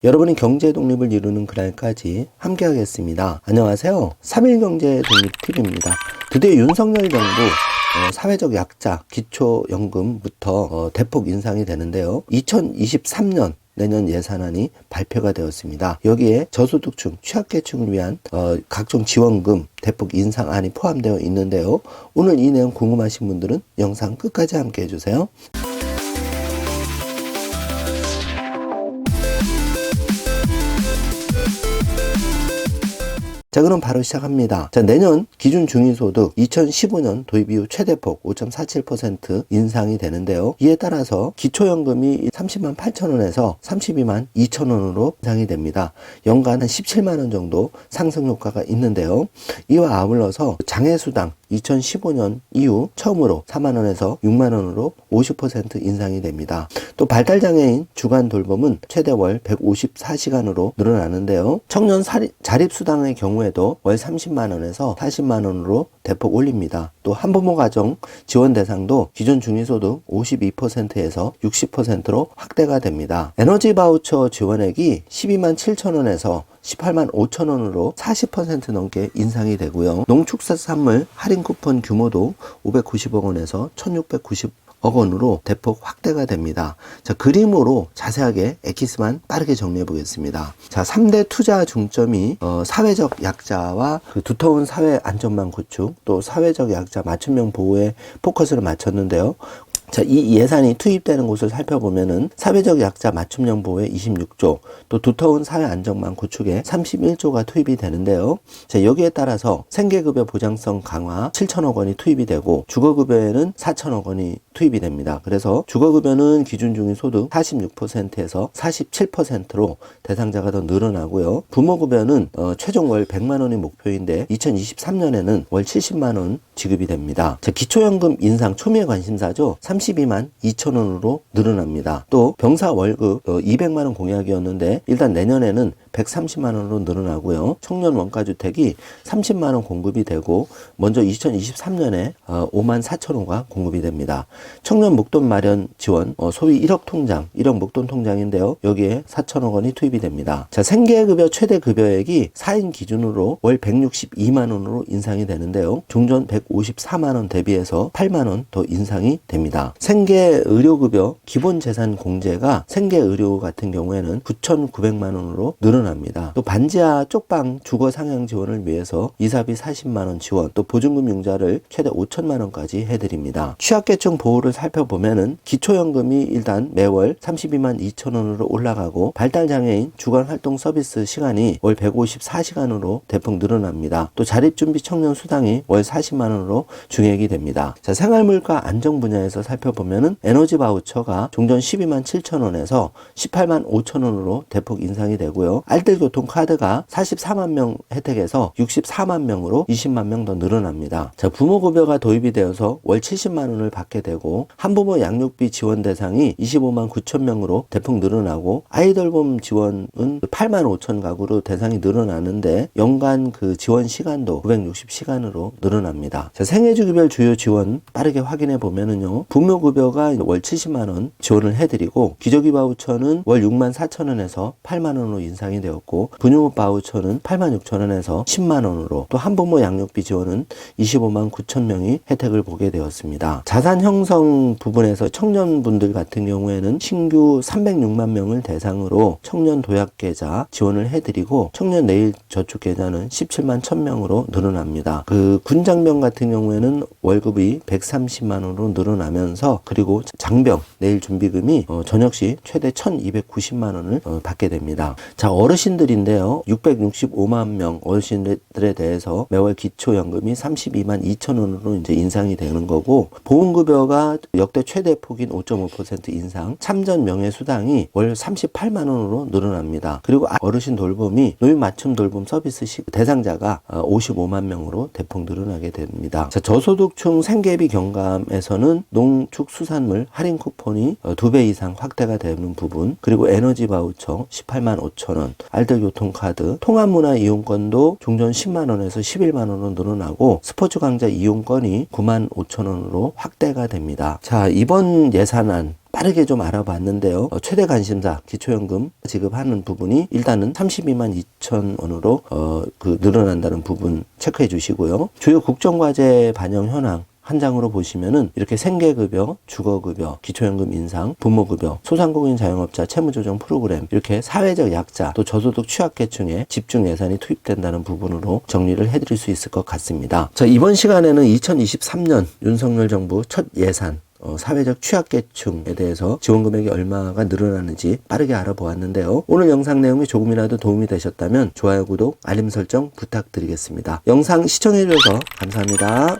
여러분이 경제 독립을 이루는 그날까지 함께 하겠습니다. 안녕하세요. 3일 경제 독립TV입니다. 드디어 윤석열 정부 사회적 약자 기초연금부터 대폭 인상이 되는데요. 2023년 내년 예산안이 발표가 되었습니다. 여기에 저소득층, 취약계층을 위한 각종 지원금 대폭 인상안이 포함되어 있는데요. 오늘 이 내용 궁금하신 분들은 영상 끝까지 함께 해주세요. 자, 그럼 바로 시작합니다. 자, 내년 기준 중위소득 2015년 도입 이후 최대폭 5.47% 인상이 되는데요. 이에 따라서 기초연금이 30만 8천 원에서 32만 2천 원으로 인상이 됩니다. 연간 한 17만 원 정도 상승 효과가 있는데요. 이와 아울러서 장애수당 2015년 이후 처음으로 4만 원에서 6만 원으로 50% 인상이 됩니다. 또 발달장애인 주간 돌봄은 최대 월 154시간으로 늘어나는데요. 청년 자립수당의 경우에도 월 30만 원에서 40만 원으로 대폭 올립니다. 또 한부모 가정 지원 대상도 기존 중위소득 52%에서 60%로 확대가 됩니다. 에너지 바우처 지원액이 12만 7천 원에서 18만 5천 원으로 40% 넘게 인상이 되고요. 농축산물 할인 쿠폰 규모도 590억 원에서 1690억 원으로 대폭 확대가 됩니다. 자, 그림으로 자세하게 엑기스만 빠르게 정리해 보겠습니다. 자, 3대 투자 중점이 사회적 약자와 그 두터운 사회 안전망 구축, 또 사회적 약자 맞춤형 보호에 포커스를 맞췄는데요. 자, 이 예산이 투입되는 곳을 살펴보면은 사회적 약자 맞춤형 보호에 26조, 또 두터운 사회 안정망 구축에 31조가 투입이 되는데요. 자, 여기에 따라서 생계급여 보장성 강화 7천억 원이 투입이 되고 주거급여에는 4천억 원이 투입이 됩니다. 그래서 주거급여는 기준 중위 소득 46%에서 47%로 대상자가 더 늘어나고요. 부모급여는 최종 월 100만 원이 목표인데 2023년에는 월 70만 원 지급이 됩니다. 자, 기초연금 인상 초미의 관심사죠. 32만 2천 원으로 늘어납니다. 또 병사 월급 200만 원 공약이었는데 일단 내년에는 130만 원으로 늘어나고요. 청년 원가주택이 30만 원 공급이 되고 먼저 2023년에 5만 4천 원가 공급이 됩니다. 청년 목돈 마련 지원 소위 1억 통장, 1억 목돈 통장인데요. 여기에 4천억 원이 투입이 됩니다. 자, 생계급여 최대 급여액이 4인 기준으로 월 162만 원으로 인상이 되는데요. 종전 154만 원 대비해서 8만 원 더 인상이 됩니다. 생계의료급여 기본재산 공제가 생계의료 같은 경우에는 9,900만 원으로 늘어납니다. 또 반지하 쪽방 주거 상향 지원을 위해서 이사비 40만 원 지원, 또 보증금 융자를 최대 5천만 원까지 해드립니다. 취약계층 보호를 살펴보면은 기초연금이 일단 매월 32만 2천 원으로 올라가고 발달장애인 주간활동 서비스 시간이 월 154시간으로 대폭 늘어납니다. 또 자립준비 청년 수당이 월 40만 원으로 증액이 됩니다. 자, 생활물가 안정 분야에서 살펴보면은 에너지 바우처가 종전 12만 7천 원에서 18만 5천 원으로 대폭 인상이 되고요. 알뜰교통카드가 44만 명 혜택에서 64만 명으로 20만 명 더 늘어납니다. 자, 부모급여가 도입이 되어서 월 70만 원을 받게 되고 한부모 양육비 지원 대상이 25만 9천 명으로 대폭 늘어나고 아이돌봄 지원은 8만 5천 가구로 대상이 늘어나는데 연간 그 지원 시간도 960시간으로 늘어납니다. 자, 생애주기별 주요 지원 빠르게 확인해 보면은요. 부모급여가 월 70만 원 지원을 해드리고 기저귀 바우처는 월 6만 4천 원에서 8만 원으로 인상이 되었고 분유업 바우처는 8만 6천 원에서 10만 원으로 또 한부모 양육비 지원은 25만 9천 명이 혜택을 보게 되었습니다. 자산 형성 부분에서 청년분들 같은 경우에는 신규 306만 명을 대상으로 청년 도약 계좌 지원을 해드리고 청년 내일 저축 계좌는 17만 1,000명으로 늘어납니다. 그 군장병 같은 경우에는 월급이 130만 원으로 늘어나면서 그리고 장병 내일 준비금이 저녁 시 최대 1,290만 원을 받게 됩니다. 자, 어르신들인데요. 665만 명 어르신들에 대해서 매월 기초연금이 32만 2천 원으로 이제 인상이 되는 거고 보험급여가 역대 최대 폭인 5.5% 인상, 참전 명예수당이 월 38만 원으로 늘어납니다. 그리고 어르신 돌봄이 노인 맞춤 돌봄 서비스 대상자가 55만 명으로 대폭 늘어나게 됩니다. 자, 저소득층 생계비 경감에서는 농축수산물 할인 쿠폰이 2배 이상 확대가 되는 부분, 그리고 에너지 바우처 18만 5천 원, 알뜰교통카드, 통합문화 이용권도 종전 10만 원에서 11만 원으로 늘어나고 스포츠 강좌 이용권이 9만 5천 원으로 확대가 됩니다. 자, 이번 예산안 빠르게 좀 알아봤는데요. 최대 관심사 기초연금 지급하는 부분이 일단은 32만 2천 원으로 늘어난다는 부분 체크해 주시고요. 주요 국정과제 반영 현황 한 장으로 보시면은 이렇게 생계급여, 주거급여, 기초연금 인상, 부모급여, 소상공인 자영업자 채무조정 프로그램 이렇게 사회적 약자 또 저소득 취약계층에 집중 예산이 투입된다는 부분으로 정리를 해드릴 수 있을 것 같습니다. 자, 이번 시간에는 2023년 윤석열 정부 첫 예산 사회적 취약계층에 대해서 지원금액이 얼마가 늘어나는지 빠르게 알아보았는데요. 오늘 영상 내용이 조금이라도 도움이 되셨다면 좋아요, 구독, 알림 설정 부탁드리겠습니다. 영상 시청해주셔서 감사합니다.